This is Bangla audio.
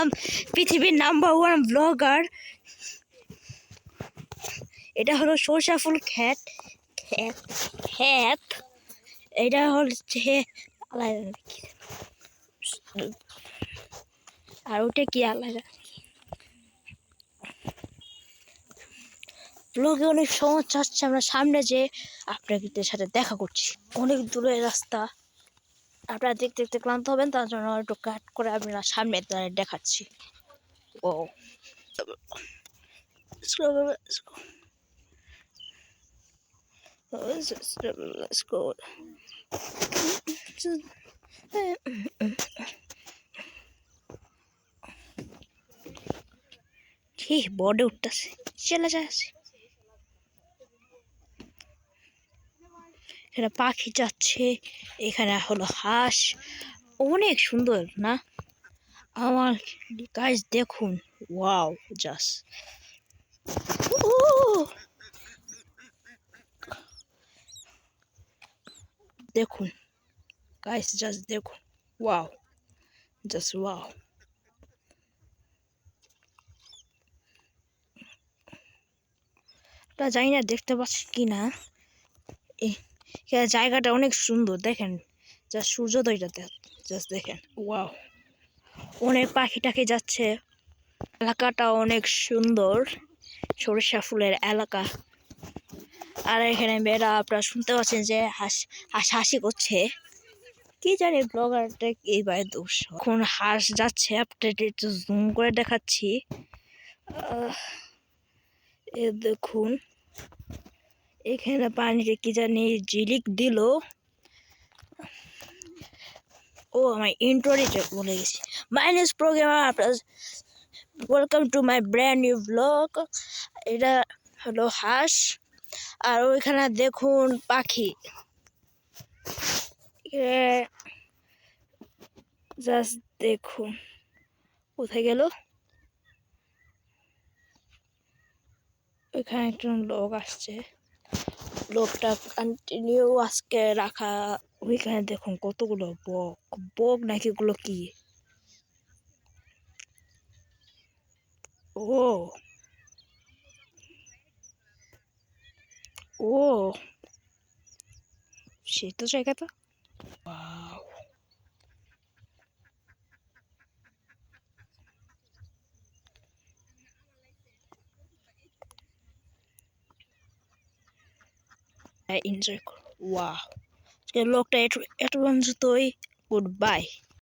হলাম পৃথিবীর নাম্বার 1 ব্লগার। এটা হলো সরষা ফুল ক্ষেত ক্ষেত ক্ষেত এটা হচ্ছে আর ওটা কি আলাদা। ব্লগে অনেক সমস্যা হচ্ছে, আমরা সামনে যে আপনাদের সাথে দেখা করছি, অনেক দূরের রাস্তা, আপনারা দেখতে দেখতে ক্লান্ত হবেন, তার জন্য একটু কাট করে আপনারা সামনে দেখাচ্ছি। ও let's go. কি বডে উঠতেছে, চলে যাচ্ছে। এখানে পাখি যাচ্ছে, এখানে হলো হাঁস, অনেক সুন্দর না আমার গাইস, দেখুন ওয়াও জাস্ট দেখুন গাইস, জাস্ট দেখুন ওয়াও, জাস্ট ওয়াও। তা জানি না দেখতে পাচ্ছি কি না, জায়গাটা অনেক সুন্দর, দেখেন যা সূর্যোদয়টা জাস্ট দেখেন ওয়াও। অনেক পাখি টাখি যাচ্ছে, এলাকাটা অনেক সুন্দর, সরিষা ফুলের এলাকা। আর এখানে মেয়েরা আপনারা শুনতে পাচ্ছেন যে হাসি করছে, কি জানি ব্লগারটা এইবার দোষ। এখন হাঁস যাচ্ছে, আপনাদের একটু জুম করে দেখাচ্ছি। এ দেখুন এখানে পানিতে কি জানি ঝিলিক দিল। ও আমার ইন্ট্রোটা বলে গেছি। মাই নেম ইজ প্রোগ্রামার, আপনার welcome to my brand new blog. এটা হলো হাঁস, আর ওইখানে দেখুন পাখি, জাস্ট দেখুন কোথায় গেল। ওইখানে একজন লোক আসছে, লোকটা কন্টিনিউ আজকে রাখা। ওইখানে দেখুন কতগুলো বক, বক নাকি ওগুলো কি। ও ও সে তো জায়গাটা ওয়াও। এনজয় করো ওয়াও। লোকটা এত পর্যন্তই, গুড বাই।